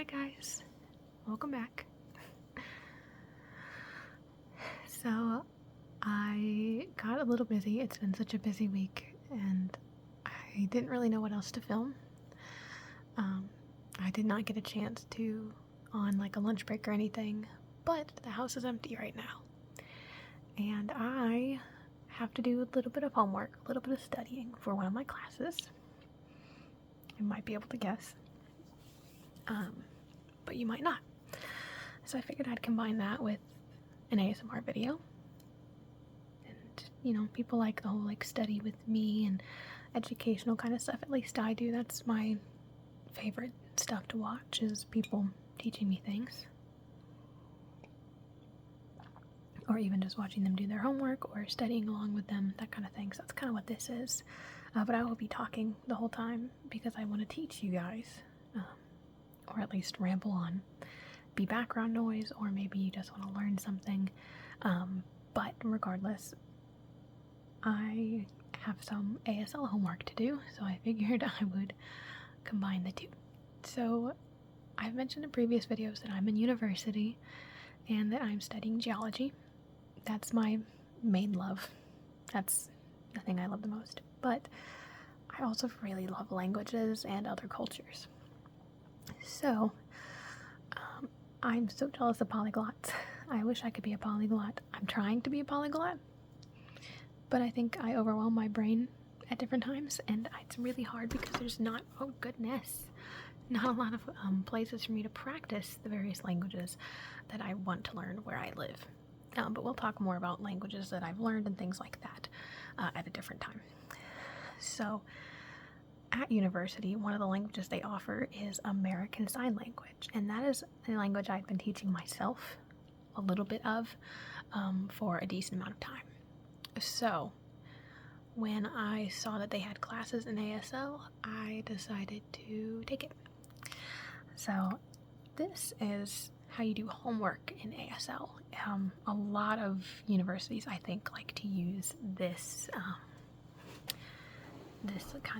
Hi guys, welcome back. So I got a little busy. It's been such a busy week and I didn't really know what else to film. I did not get a chance to on like a lunch break or anything, but the house is empty right now. And I have to do a little bit of homework, a little bit of studying for one of my classes. You might be able to guess. But you might not. So I figured I'd combine that with an ASMR video. And, you know, people like the whole like study with me and educational kind of stuff. At least I do. That's my favorite stuff to watch, is people teaching me things. Or even just watching them do their homework or studying along with them, that kind of thing. So that's kind of what this is. But I will be talking the whole time because I want to teach you guys. Or at least ramble on. Be background noise, or maybe you just want to learn something. But regardless, I have some ASL homework to do, so I figured I would combine the two. So I've mentioned in previous videos that I'm in university and that I'm studying geology. That's my main love. That's the thing I love the most. But I also really love languages and other cultures. So I'm so jealous of polyglots. I wish I could be a polyglot. I'm trying to be a polyglot, but I think I overwhelm my brain at different times, and it's really hard because there's not, oh goodness, not a lot of places for me to practice the various languages that I want to learn where I live. But we'll talk more about languages that I've learned and things like that at a different time. So at university, one of the languages they offer is American Sign Language, and that is a language I've been teaching myself a little bit of for a decent amount of time. So when I saw that they had classes in ASL, I decided to take it. So this is how you do homework in ASL. A lot of universities, I think, like to use this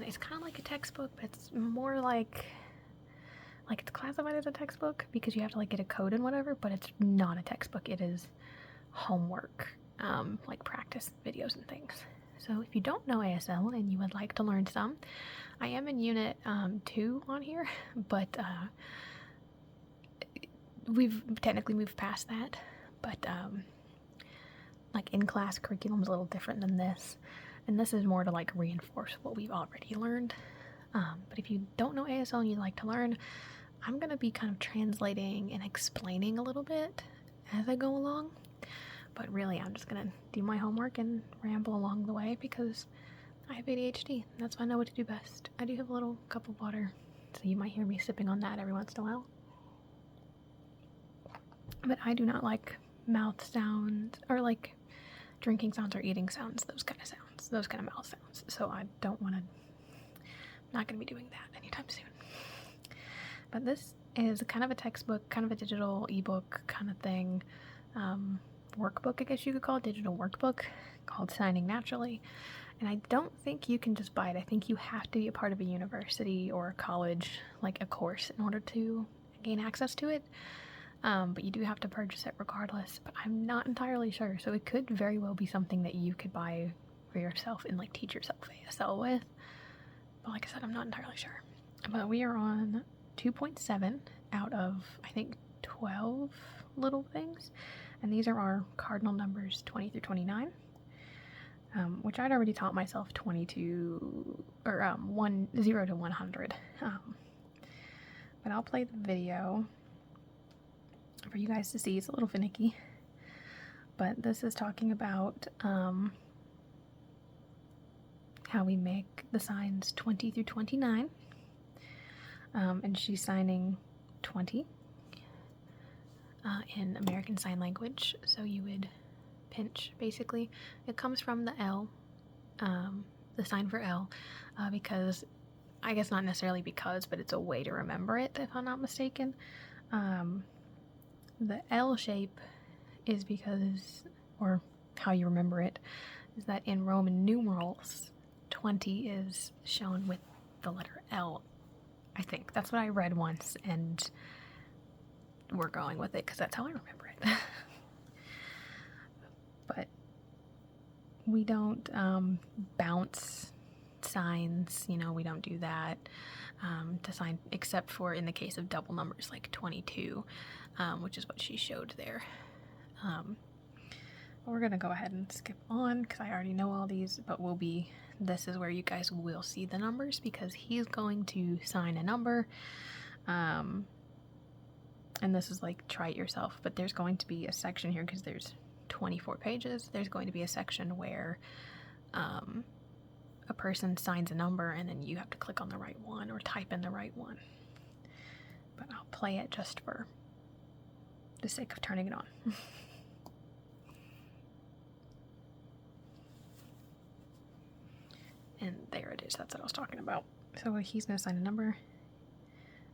it's kind of like a textbook, but it's more like it's classified as a textbook because you have to like get a code and whatever, but it's not a textbook. It is homework, like practice videos and things. So if you don't know ASL and you would like to learn some, I am in unit 2 on here, but we've technically moved past that, but like in-class curriculum is a little different than this. And this is more to like reinforce what we've already learned. But if you don't know ASL and you'd like to learn, I'm going to be kind of translating and explaining a little bit as I go along. But really, I'm just going to do my homework and ramble along the way because I have ADHD. That's why I know what to do best. I do have a little cup of water, so you might hear me sipping on that every once in a while. But I do not like mouth sounds or like drinking sounds or eating sounds, those kind of sounds, those kind of mouth sounds. So I don't want to, not going to be doing that anytime soon. But this is kind of a textbook, kind of a digital ebook kind of thing, workbook, I guess you could call it, digital workbook called Signing Naturally. And I don't think you can just buy it. I think you have to be a part of a university or a college, like a course, in order to gain access to it. But you do have to purchase it regardless, but I'm not entirely sure. So it could very well be something that you could buy for yourself and like teach yourself ASL with. But like I said, I'm not entirely sure. But we are on 2.7 out of, I think, 12 little things. And these are our cardinal numbers 20 through 29, which I'd already taught myself 0 to 100. But I'll play the video for you guys to see. It's a little finicky, but this is talking about how we make the signs 20 through 29, and she's signing 20 in American Sign Language. So you would pinch, basically. It comes from the L, the sign for L, because, I guess not necessarily because, but it's a way to remember it, if I'm not mistaken. The L shape is because, or how you remember it, is that in Roman numerals, 20 is shown with the letter L. I think that's what I read once, and we're going with it because that's how I remember it. But we don't bounce signs, you know, we don't do that to sign, except for in the case of double numbers like 22, which is what she showed there. We're going to go ahead and skip on because I already know all these, but this is where you guys will see the numbers because he's going to sign a number. And this is like try it yourself, but there's going to be a section here because there's 24 pages. There's going to be a section where a person signs a number and then you have to click on the right one or type in the right one. But I'll play it just for the sake of turning it on. And there it is. That's what I was talking about. So he's going to sign a number.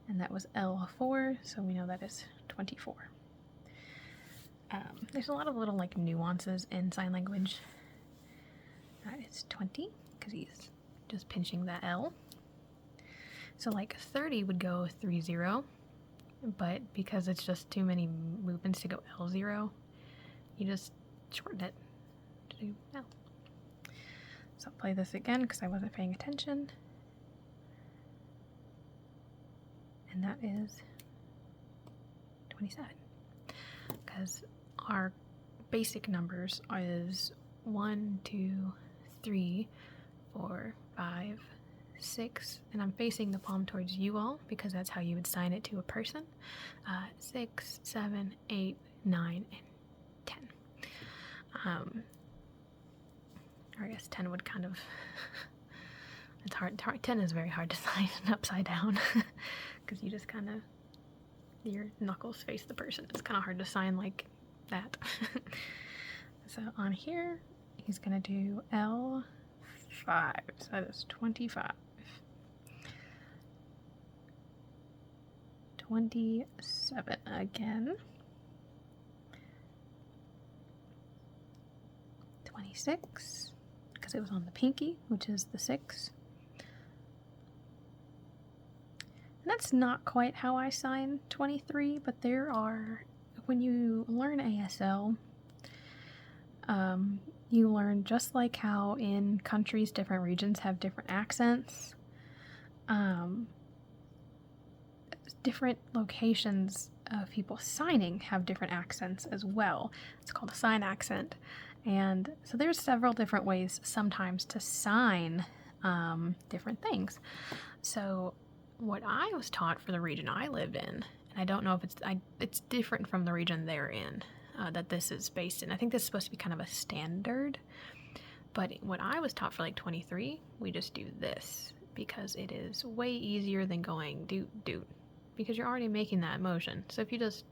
And that was L4. So we know that is 24. There's a lot of little like nuances in sign language. That is 20 because he's just pinching that L. So like 30 would go 30. But because it's just too many movements to go L0, you just shorten it to do L. So I'll play this again because I wasn't paying attention. And that is 27. Because our basic numbers is 1, 2, 3, 4, 5, 6. And I'm facing the palm towards you all because that's how you would sign it to a person. 6, 7, 8, 9, and 10. Or I guess 10 would kind of, it's hard, 10 is very hard to sign upside down, because you just kind of, your knuckles face the person. It's kind of hard to sign like that. So on here, he's going to do L5, so that is 25. 27 again. 26. Because it was on the pinky, which is the 6. And that's not quite how I sign 23, but there are, when you learn ASL, you learn just like how in countries, different regions have different accents. Different locations of people signing have different accents as well. It's called a sign accent. And so there's several different ways sometimes to sign different things. So what I was taught for the region I lived in, and I don't know if it's different from the region they're in, that this is based in. I think this is supposed to be kind of a standard. But what I was taught for like 23, we just do this because it is way easier than going doot doot, because you're already making that motion. So if you just,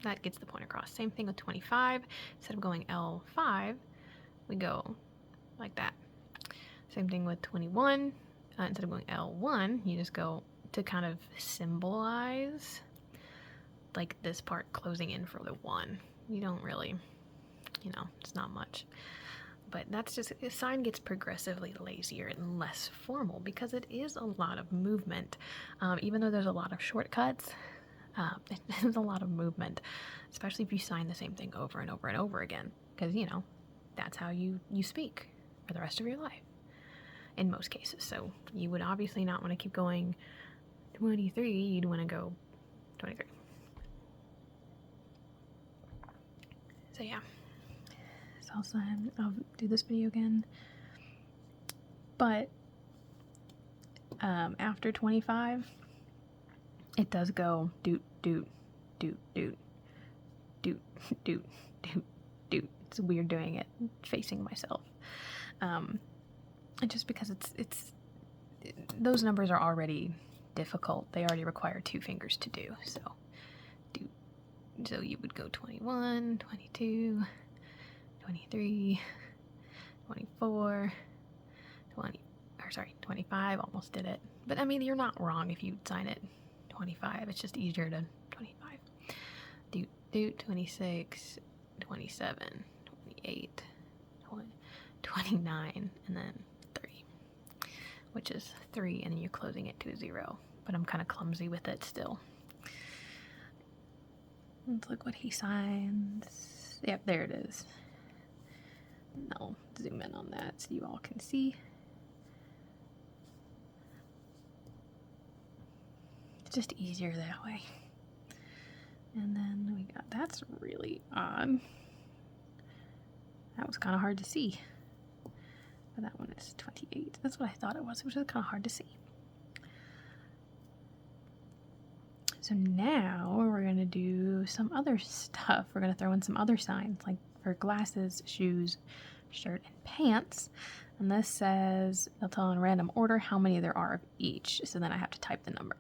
that gets the point across. Same thing with 25. Instead of going L5, we go like that. Same thing with 21. Instead of going L1, you just go to kind of symbolize like this part closing in for the 1. You don't really, it's not much. But that's just, a sign gets progressively lazier and less formal because it is a lot of movement. Even though there's a lot of shortcuts, there's a lot of movement, especially if you sign the same thing over and over and over again, because, that's how you speak for the rest of your life in most cases. So you would obviously not want to keep going 23, you'd want to go 23. So yeah, so I'll do this video again, but after 25, it does go doot, doot, doot, doot, doot, doot, doot, doot. It's weird doing it facing myself. And just because it's those numbers are already difficult. They already require 2 fingers to do. So doot. So you would go 21, 22, 23, 24, 25, almost did it. But I mean, you're not wrong if you sign it 25. It's just easier to 25. Doot, 26, 27, 28, 29, and then 3, which is 3, and then you're closing it to a 0. But I'm kind of clumsy with it still. Let's look what he signs. Yep, there it is. I'll zoom in on that so you all can see. It's just easier that way. And then we got, that's really odd. That was kind of hard to see. But that one is 28. That's what I thought it was. It was just kind of hard to see. So now we're going to do some other stuff. We're going to throw in some other signs, like for glasses, shoes, shirt, and pants. And this says, they'll tell in random order how many there are of each. So then I have to type the number.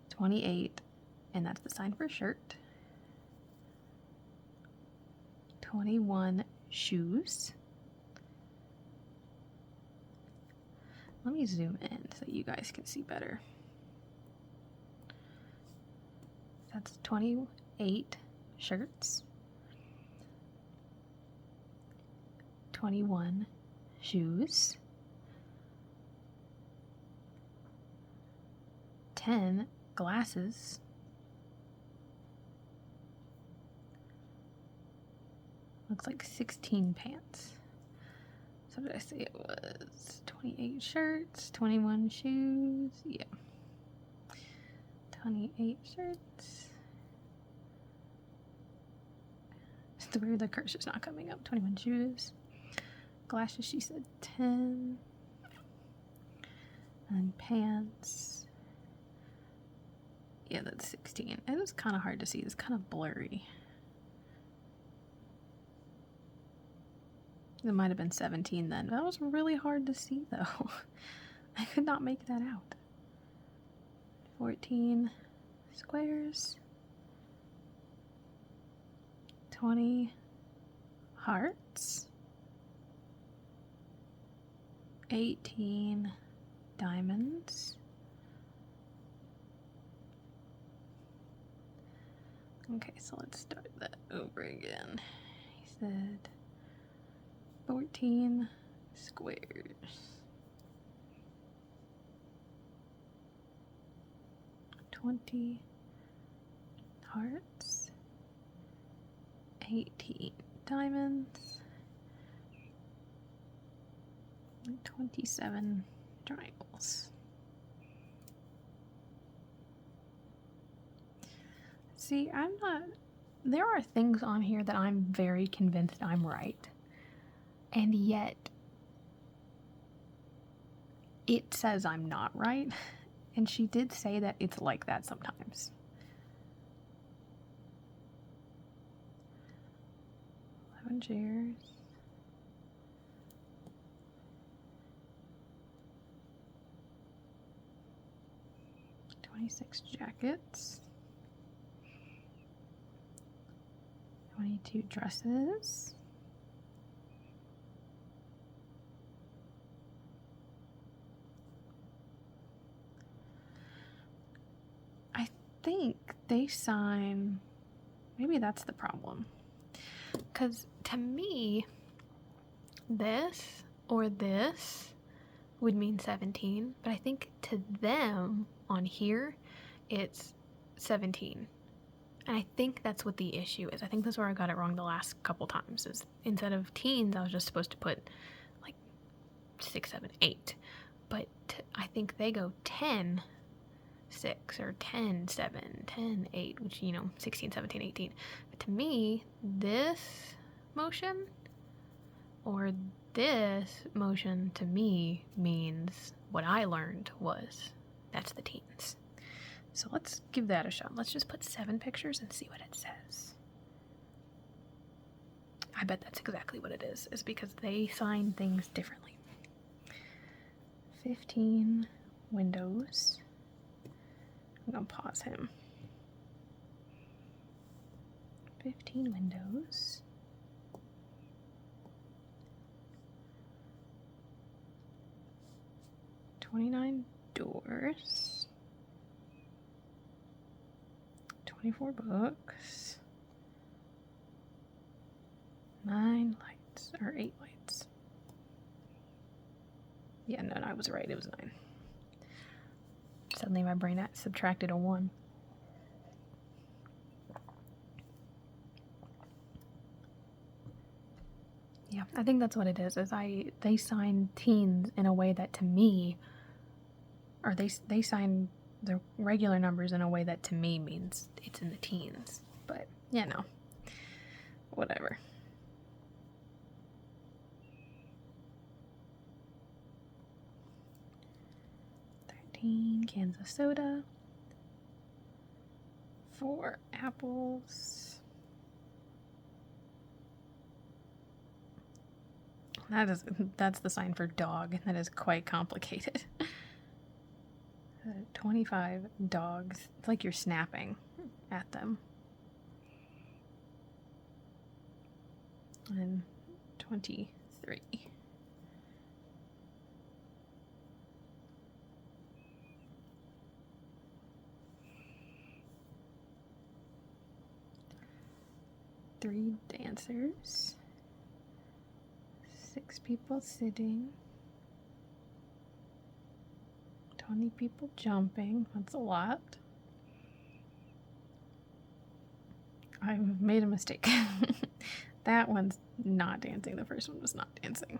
28, and that's the sign for shirt. 21 shoes. Let me zoom in so you guys can see better. That's 28 shirts. 21 shoes. 10 glasses. Looks like 16 pants. So did I say it was 28 shirts, 21 shoes? Yeah. 28 shirts. It's weird the cursor's not coming up. 21 shoes. Glasses, she said 10. And pants. Yeah, that's 16. It was kind of hard to see. It's kind of blurry. It might have been 17 then. That was really hard to see, though. I could not make that out. 14 squares. 20 hearts. 18 diamonds. Okay, so let's start that over again. He said 14 squares. 20 hearts. 18 diamonds. 27 triangles. See, there are things on here that I'm very convinced I'm right. And yet, it says I'm not right. And she did say that it's like that sometimes. 11 chairs. 26 jackets. 22 dresses. I think they sign, maybe that's the problem. Because to me, this or this would mean 17, but I think to them on here, it's 17. And I think that's what the issue is. I think that's where I got it wrong the last couple times. Is instead of teens, I was just supposed to put like 6, 7, 8. But I think they go 10, 6, or 10, 7, 10, 8, which, 16, 17, 18. But to me, this motion or this motion to me means what I learned was that's the teens. So let's give that a shot. Let's just put 7 pictures and see what it says. I bet that's exactly what it is because they sign things differently. 15 windows. I'm going to pause him. 15 windows. 29 doors. 24 books. 9 lights, or 8 lights. Yeah, no, I was right. It was 9. Suddenly my brain subtracted a 1. I think that's what it is they sign teens in a way that to me, or they sign the regular numbers in a way that to me means it's in the teens. But, yeah, no. Whatever. Cans of soda, 4 apples. That's the sign for dog. That is quite complicated. 25 dogs. It's like you're snapping at them. And 23. Three dancers, 6 people sitting, 20 people jumping. That's a lot. I made a mistake. That one's not dancing. The first one was not dancing.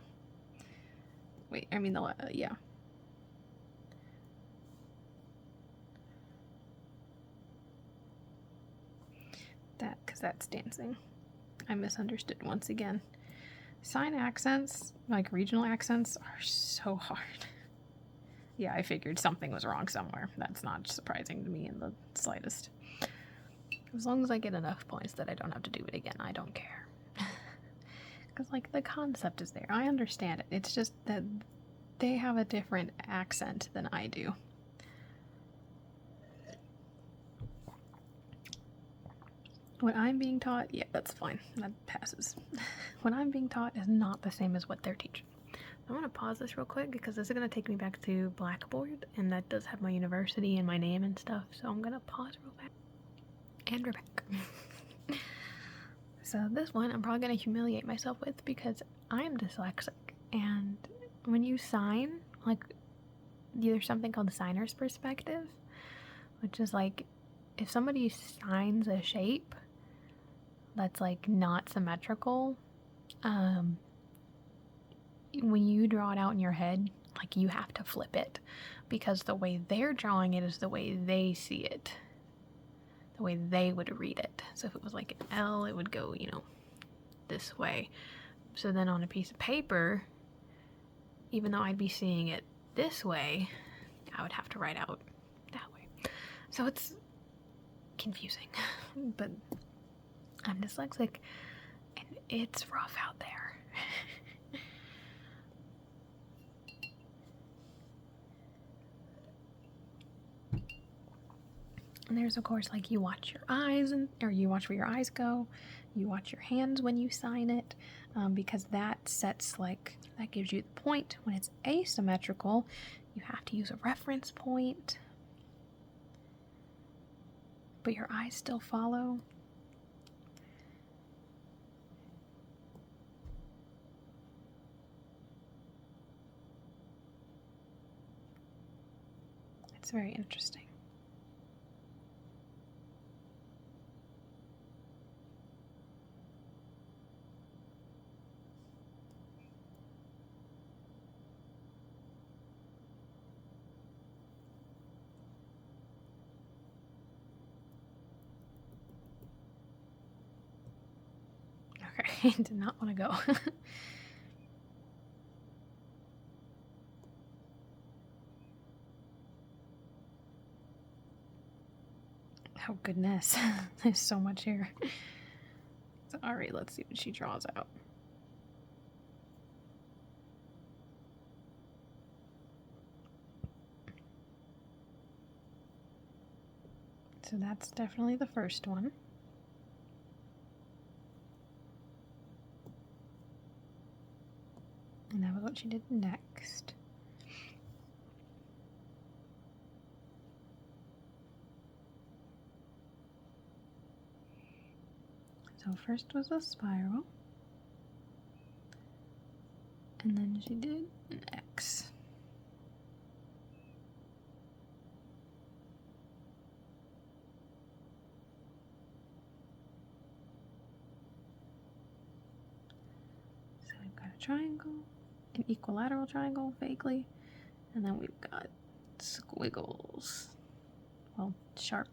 Wait, I mean yeah. Because that's dancing. I misunderstood once again. Sign accents, like regional accents, are so hard. Yeah, I figured something was wrong somewhere. That's not surprising to me in the slightest. As long as I get enough points that I don't have to do it again, I don't care. Because, like, the concept is there. I understand it. It's just that they have a different accent than I do. What I'm being taught, yeah, that's fine. That passes. What I'm being taught is not the same as what they're teaching. I'm going to pause this real quick because this is going to take me back to Blackboard, and that does have my university and my name and stuff, so I'm going to pause real quick. And we're back. So this one I'm probably going to humiliate myself with because I'm dyslexic, and when you sign, like, there's something called the signer's perspective, which is like, if somebody signs a shape that's like not symmetrical, when you draw it out in your head, like, you have to flip it because the way they're drawing it is the way they see it, the way they would read it. So if it was like an L, it would go, this way. So then on a piece of paper, even though I'd be seeing it this way, I would have to write out that way. So it's confusing, but I'm dyslexic and it's rough out there. And there's, of course, like, you watch your eyes, or you watch where your eyes go, you watch your hands when you sign it, because that gives you the point. When it's asymmetrical, you have to use a reference point, but your eyes still follow. It's very interesting. Okay, I did not want to go. Oh, goodness. There's so much here. So, alright, let's see what she draws out. So that's definitely the first one. And that was what she did next. So first was a spiral, and then she did an X. So we've got triangle, an equilateral triangle, vaguely, and then we've got squiggles. Well, sharp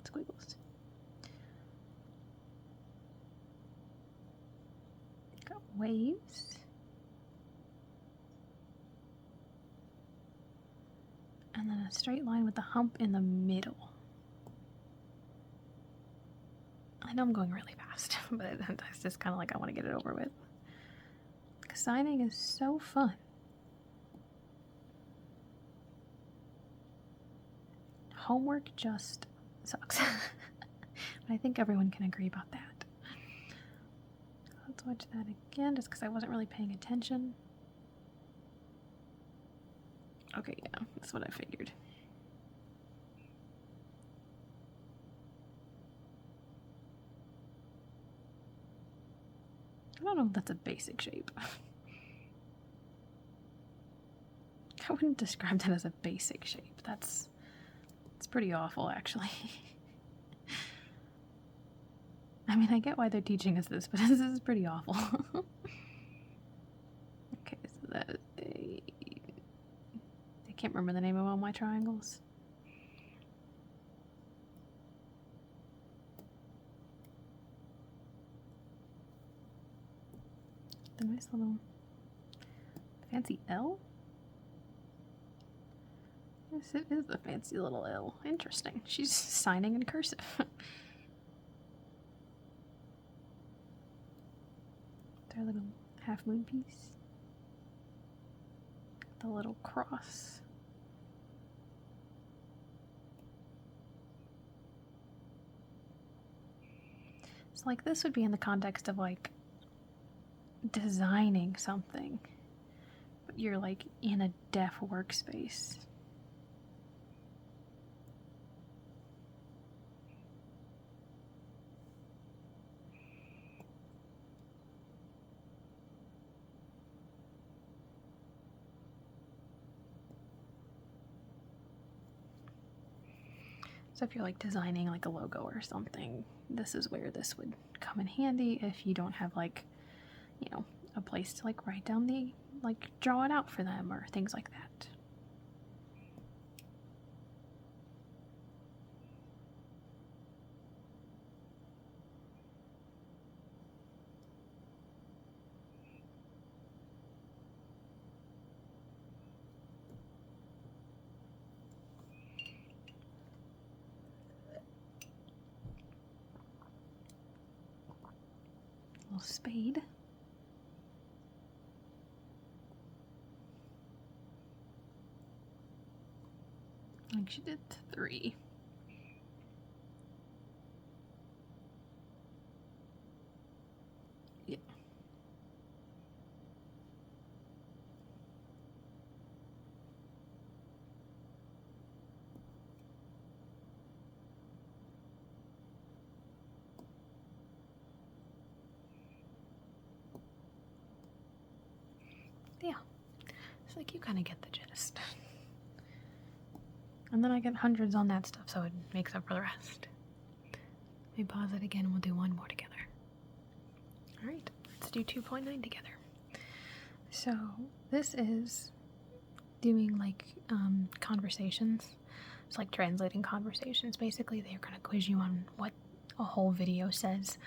squiggles. Got waves. And then a straight line with a hump in the middle. I know I'm going really fast, but that's just kind of like I want to get it over with. Signing is so fun. Homework just sucks. But I think everyone can agree about that. Let's watch that again, just because I wasn't really paying attention. Okay, yeah, that's what I figured. I don't know if that's a basic shape. I wouldn't describe that as a basic shape. It's pretty awful, actually. I mean, I get why they're teaching us this, but this is pretty awful. Okay, so that is I can't remember the name of all my triangles. The nice little fancy L? Yes, it is the fancy little L. Interesting. She's signing in cursive. Their little half moon piece. The little cross. So like this would be in the context of like designing something, but you're like in a deaf workspace. So if you're like designing like a logo or something, this is where this would come in handy if you don't have like, you know, a place to like write down the, like draw it out for them or things like that. Little spade. I think she did 3. Yeah. Yeah. It's like you kind of get the gist. And then I get hundreds on that stuff, so it makes up for the rest. Let me pause it again and we'll do one more together. Alright, let's do 2.9 together. So this is doing like conversations. It's like translating conversations. Basically, they're going to quiz you on what a whole video says.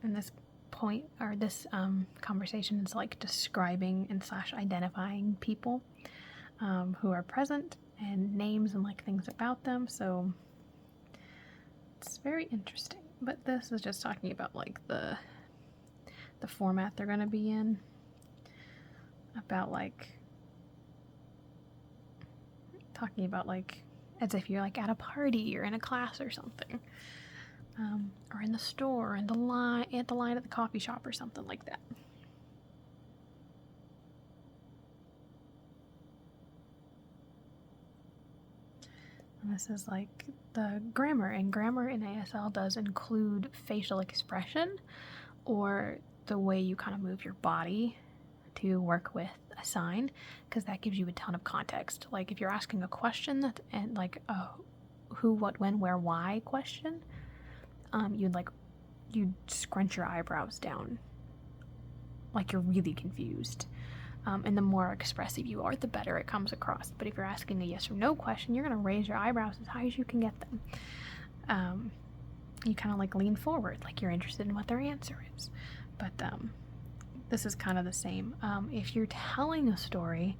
And this point, or this conversation is like describing and / identifying people who are present and names and like things about them. So it's very interesting. But this is just talking about like the format they're going to be in. About like talking about like as if you're like at a party or in a class or something, or in the store, in the line at the coffee shop or something like that. And this is like the grammar, and grammar in ASL does include facial expression or the way you kind of move your body to work with a sign, because that gives you a ton of context. Like if you're asking a question and like a who, what, when, where, why question, you'd scrunch your eyebrows down like you're really confused. And the more expressive you are, the better it comes across. But if you're asking a yes or no question, you're going to raise your eyebrows as high as you can get them. You kind of like lean forward, like you're interested in what their answer is. But this is kind of the same. If you're telling a story,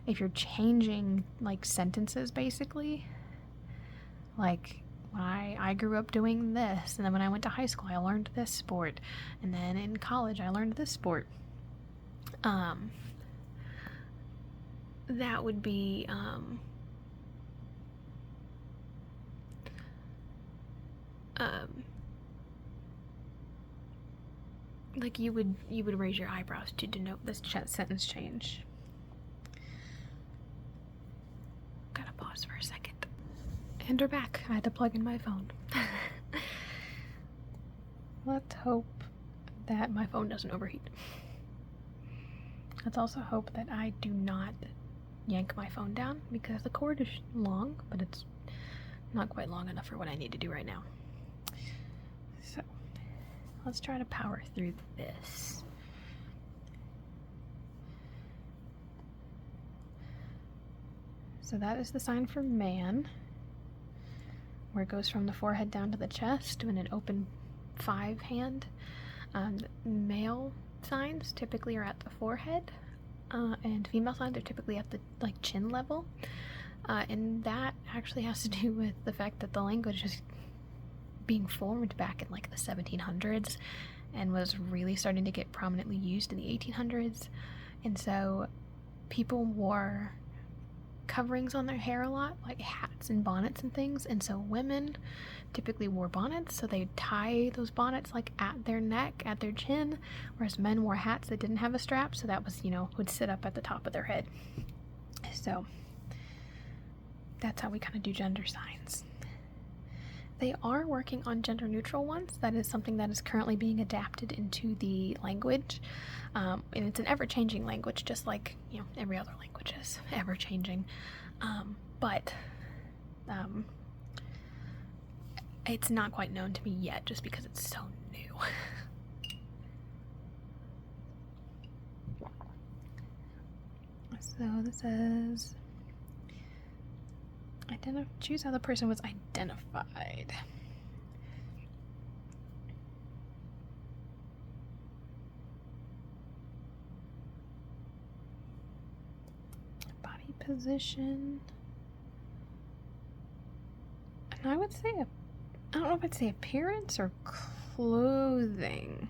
if you're changing like sentences, basically, like when I grew up doing this, and then when I went to high school, I learned this sport, and then in college, I learned this sport. That would be like you would raise your eyebrows to denote this sentence change. Gotta pause for a second. And we're back. I had to plug in my phone. Let's hope that my phone doesn't overheat. Let's also hope that I do not yank my phone down, because the cord is long, but it's not quite long enough for what I need to do right now. So let's try to power through this. So that is the sign for man, where it goes from the forehead down to the chest in an open 5 hand. Male signs typically are at the forehead, and female signs are typically at the like chin level, and that actually has to do with the fact that the language is being formed back in like the 1700s and was really starting to get prominently used in the 1800s, and so people wore coverings on their hair a lot, like hats and bonnets and things, and so women typically wore bonnets, so they'd tie those bonnets like at their neck, at their chin, whereas men wore hats that didn't have a strap, so that was, would sit up at the top of their head. So that's how we kind of do gender signs. They are working on gender neutral ones. That is something that is currently being adapted into the language, and it's an ever-changing language, just like every other language is ever-changing, but it's not quite known to me yet, just because it's so new. So this says, choose how the person was identified. Body position. And I would say, I don't know if I'd say appearance or clothing.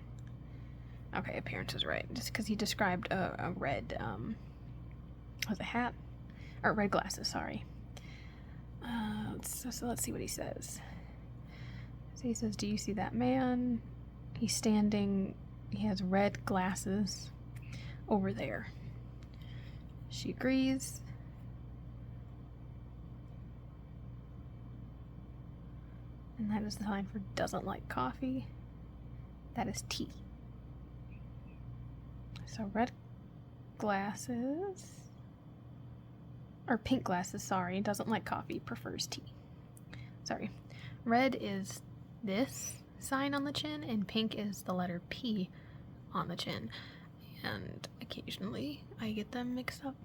Okay, appearance is right, just because he described a red, was a hat? Or red glasses, sorry. So let's see what he says. So he says, do you see that man? He's standing, he has red glasses over there. She agrees. And that is the sign for doesn't like coffee. That is tea. So red glasses, or pink glasses, sorry, doesn't like coffee, prefers tea. Sorry. Red is this sign on the chin, and pink is the letter P on the chin. And occasionally I get them mixed up.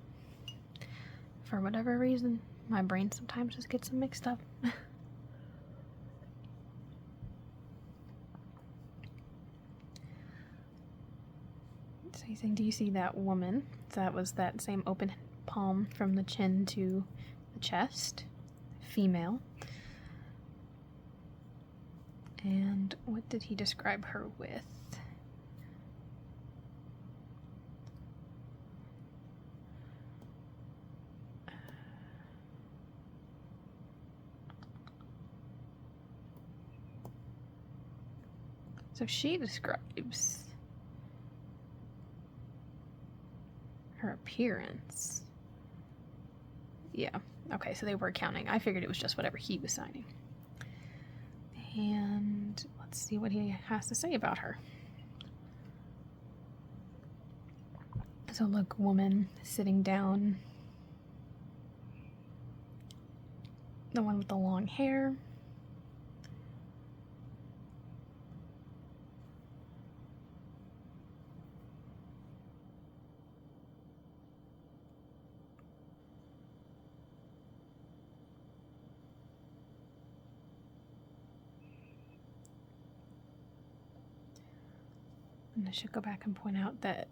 For whatever reason, my brain sometimes just gets them mixed up. So he's saying, do you see that woman? So that was that same open palm from the chin to the chest. Female. And what did he describe her with? So she describes her appearance. Yeah, okay, so they were counting. I figured it was just whatever he was signing. And let's see what he has to say about her. So look, woman sitting down. The one with the long hair. And I should go back and point out that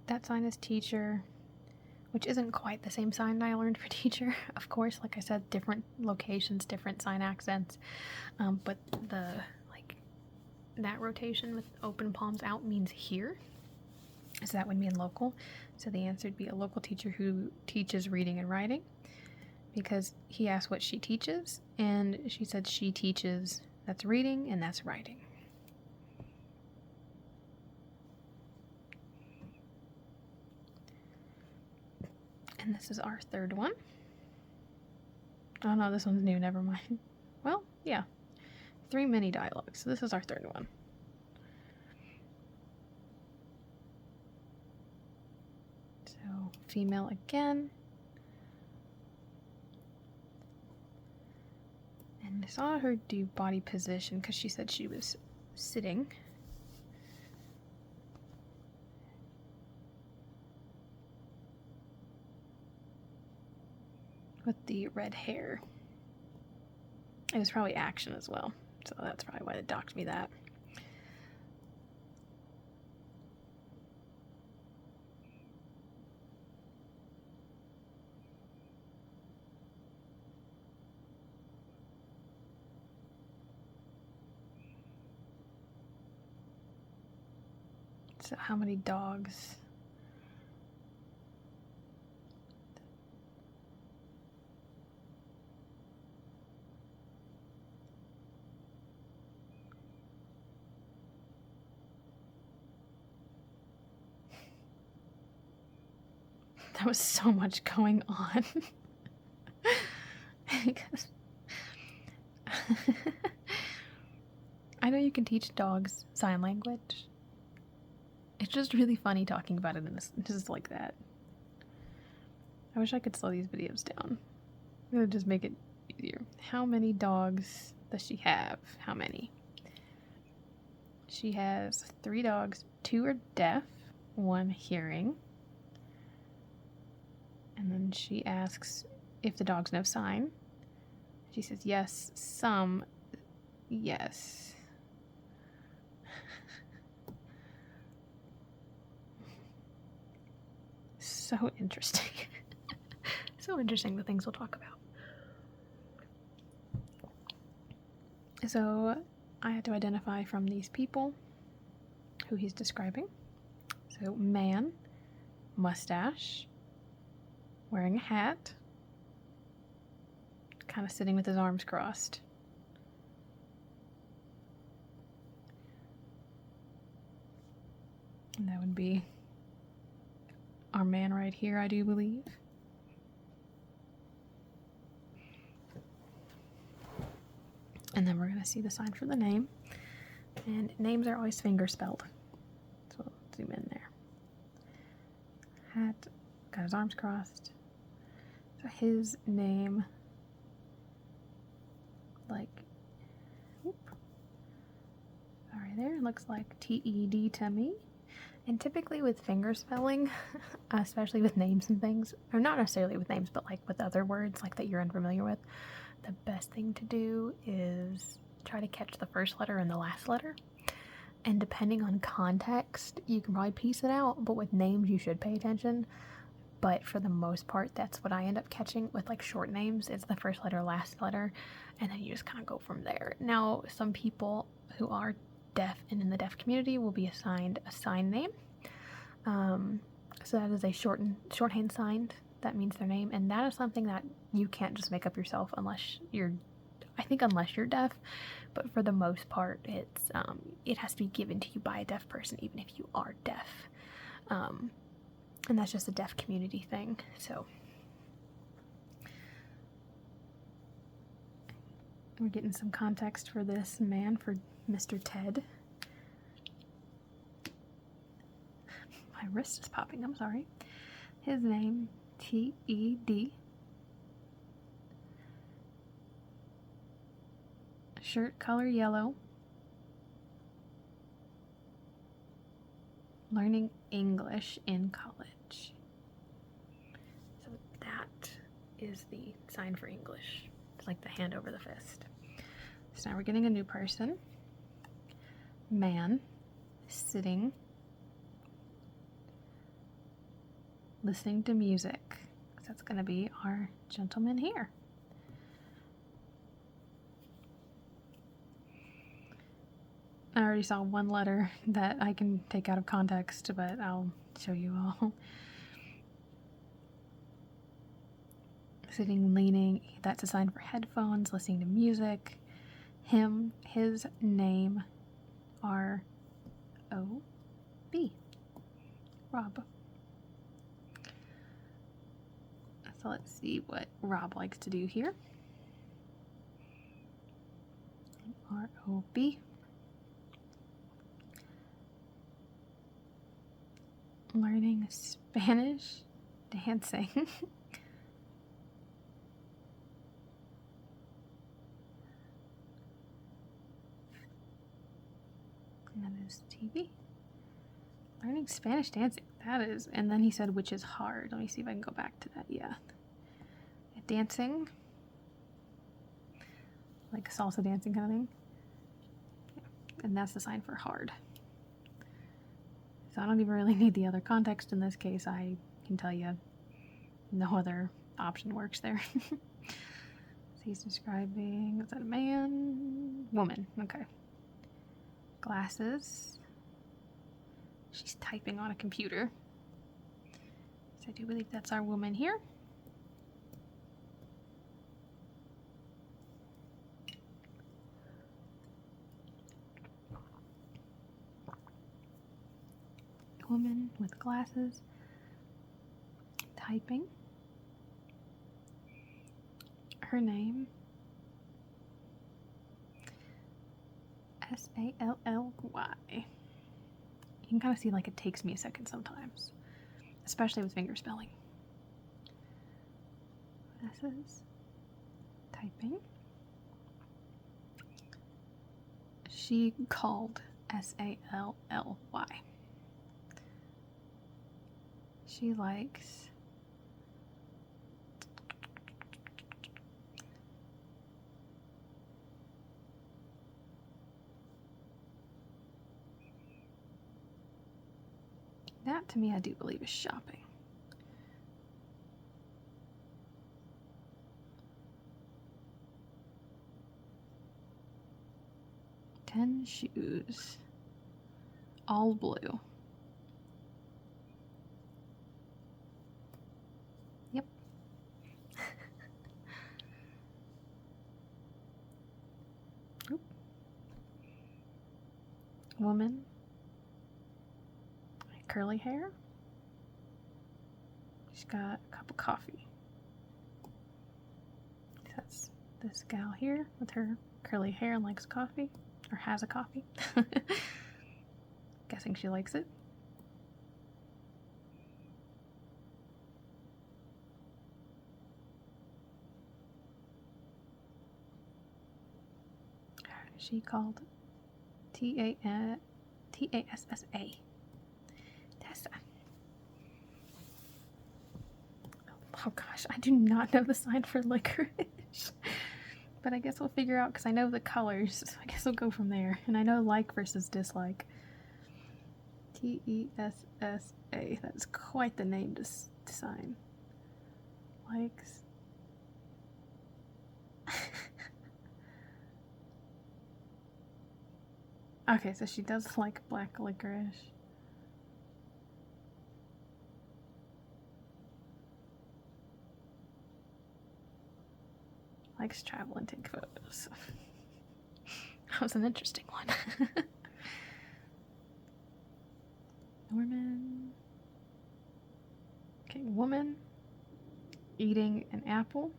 that sign is teacher, which isn't quite the same sign I learned for teacher. Of course, like I said, different locations, different sign accents. But that rotation with open palms out means here. So that would mean local. So the answer would be a local teacher who teaches reading and writing, because he asked what she teaches, and she said she teaches, that's reading and that's writing. And this is our third one. Oh no, this one's new, never mind. Well, yeah. 3 mini dialogues. So this is our third one. So female again. And I saw her do body position because she said she was sitting. With the red hair. It was probably action as well. So that's probably why they docked me that. So how many dogs? That was so much going on. Because I know you can teach dogs sign language. It's just really funny talking about it in this, just like that. I wish I could slow these videos down. It would just make it easier. How many dogs does she have? How many? She has 3 dogs. 2 are deaf, 1 hearing. And then she asks if the dogs know sign. She says yes, some, yes. So interesting. So interesting, the things we'll talk about. So I had to identify from these people who he's describing. So man, mustache, wearing a hat, kind of sitting with his arms crossed. And that would be our man right here, I do believe. And then we're going to see the sign for the name. And names are always finger spelled. So we'll zoom in there. Hat, got his arms crossed. So his name, like, whoop, sorry there, looks like T-E-D to me. And typically with finger spelling, especially with names and things, or not necessarily with names, but like with other words like that you're unfamiliar with, the best thing to do is try to catch the first letter and the last letter. And depending on context, you can probably piece it out, but with names you should pay attention. But for the most part, that's what I end up catching with like short names. It's the first letter, last letter, and then you just kind of go from there. Now, some people who are deaf and in the deaf community will be assigned a sign name. So that is a shorthand sign. That means their name, and that is something that you can't just make up yourself unless you're deaf. But for the most part, it has to be given to you by a deaf person, even if you are deaf. And that's just a deaf community thing. So we're getting some context for this man, for Mr. Ted. My wrist is popping, I'm sorry. His name, T-E-D. Shirt color yellow. Learning English in college. So that is the sign for English. It's like the hand over the fist. So now we're getting a new person. man sitting, listening to music. So that's going to be our gentleman here. I already saw one letter that I can take out of context, but I'll show you all. Sitting, leaning, that's a sign for headphones, listening to music. Him, his name, R-O-B. Rob. So let's see what Rob likes to do here. R-O-B. Learning Spanish, dancing. And that is TV. Learning Spanish dancing. That is, and then he said, which is hard. Let me see if I can go back to that. Yeah. Dancing. Like salsa dancing kind of thing. Yeah. And that's the sign for hard. So I don't even really need the other context in this case. I can tell you no other option works there. So he's describing, is that a man? Woman, okay. Glasses. She's typing on a computer. So I do believe that's our woman here. Woman with glasses, typing. Her name, S-A-L-L-Y. You can kind of see like it takes me a second sometimes, especially with finger spelling. Glasses, typing. She called, S-A-L-L-Y. She likes that. To me, I do believe is shopping. Ten shoes, all blue. Yep. Oop. Woman, curly hair. She's got a cup of coffee. That's this gal here with her curly hair and likes coffee, or has a coffee. Guessing she likes it. She called T-A-S-S-A. Tessa. Oh gosh, I do not know the sign for licorice. But I guess we'll figure out, because I know the colors, so I guess we'll go from there. And I know like versus dislike. T-E-S-S-A. That's quite the name to sign. Likes. Okay, so she does like black licorice. Likes travel and take photos. That was an interesting one. Norman. Okay, woman eating an apple.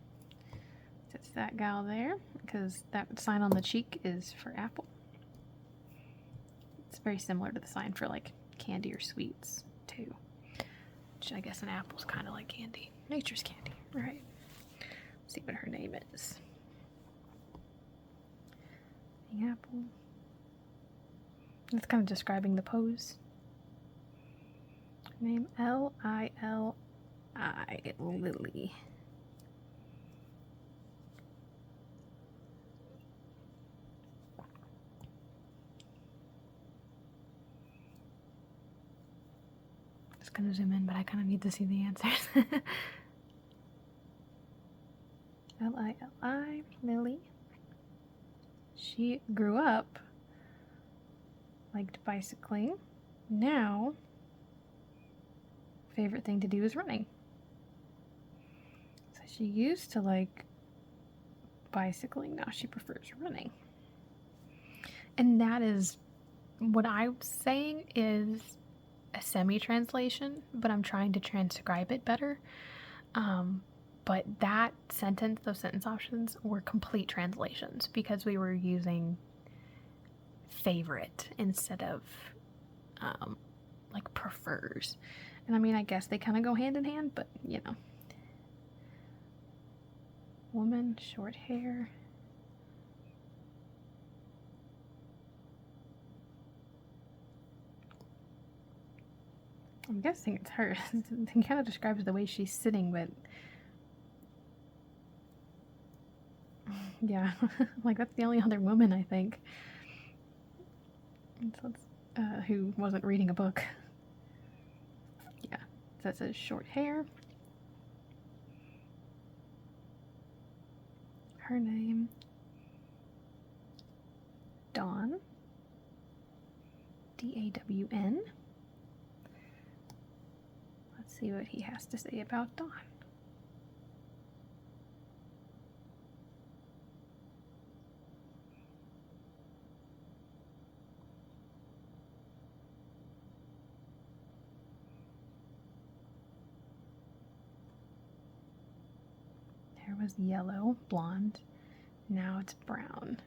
It's that gal there, because that sign on the cheek is for apple. It's very similar to the sign for like candy or sweets too, which I guess an apple's kind of like candy. Nature's candy, right? Let's see what her name is. The apple. That's kind of describing the pose. Name L-I-L-I, Lily. just gonna zoom in, but I kind of need to see the answers. Lili, Lily. She grew up, liked bicycling. Now, favorite thing to do is running. So she used to like bicycling, now she prefers running. And that is what I'm saying is a semi-translation, but I'm trying to transcribe it better. But that sentence, those sentence options were complete translations because we were using favorite instead of like prefers. And I mean, I guess they kind of go hand in hand, but you know. Woman, short hair. I'm guessing it's her. It kind of describes the way she's sitting, but yeah, like that's the only other woman I think who wasn't reading a book. Yeah, so that says short hair. Her name, Dawn, D-A-W-N. Let's see what he has to say about Dawn. Hair was yellow, blonde. Now it's brown.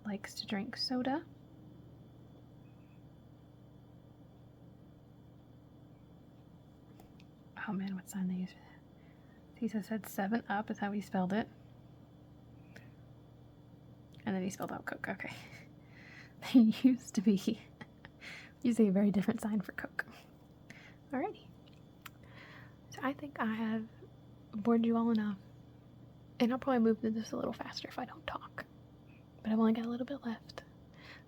Likes to drink soda. Oh man, what sign they use for that? He said 7 Up is how he spelled it. And then he spelled out Coke. Okay. There used to be a very different sign for Coke. Alrighty. So I think I have bored you all enough. And I'll probably move through this a little faster if I don't talk. But I've only got a little bit left.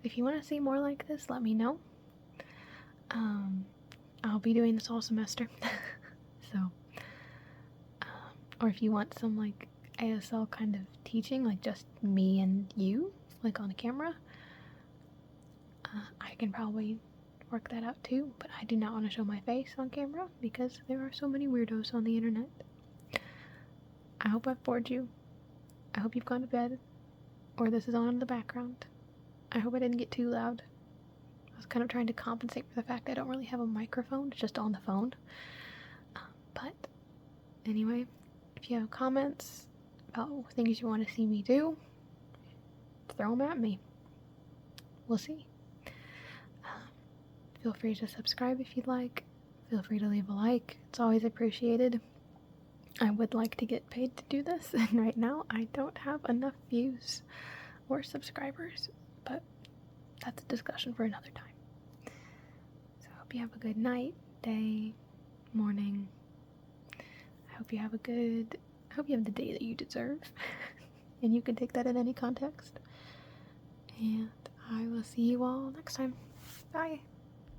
If you want to see more like this, let me know. I'll be doing this all semester. So, or if you want some like ASL kind of teaching, like just me and you, like on a camera, I can probably work that out too, but I do not want to show my face on camera because there are so many weirdos on the internet. I hope I've bored you. I hope you've gone to bed, or this is on in the background. I hope I didn't get too loud. I was kind of trying to compensate for the fact I don't really have a microphone, it's just on the phone. But anyway, if you have comments about things you want to see me do, throw them at me. We'll see. Feel free to subscribe if you'd like. Feel free to leave a like. It's always appreciated. I would like to get paid to do this, and right now I don't have enough views or subscribers, but that's a discussion for another time. So I hope you have a good night, day, morning. I hope you have the day that you deserve, and you can take that in any context. And I will see you all next time. Bye.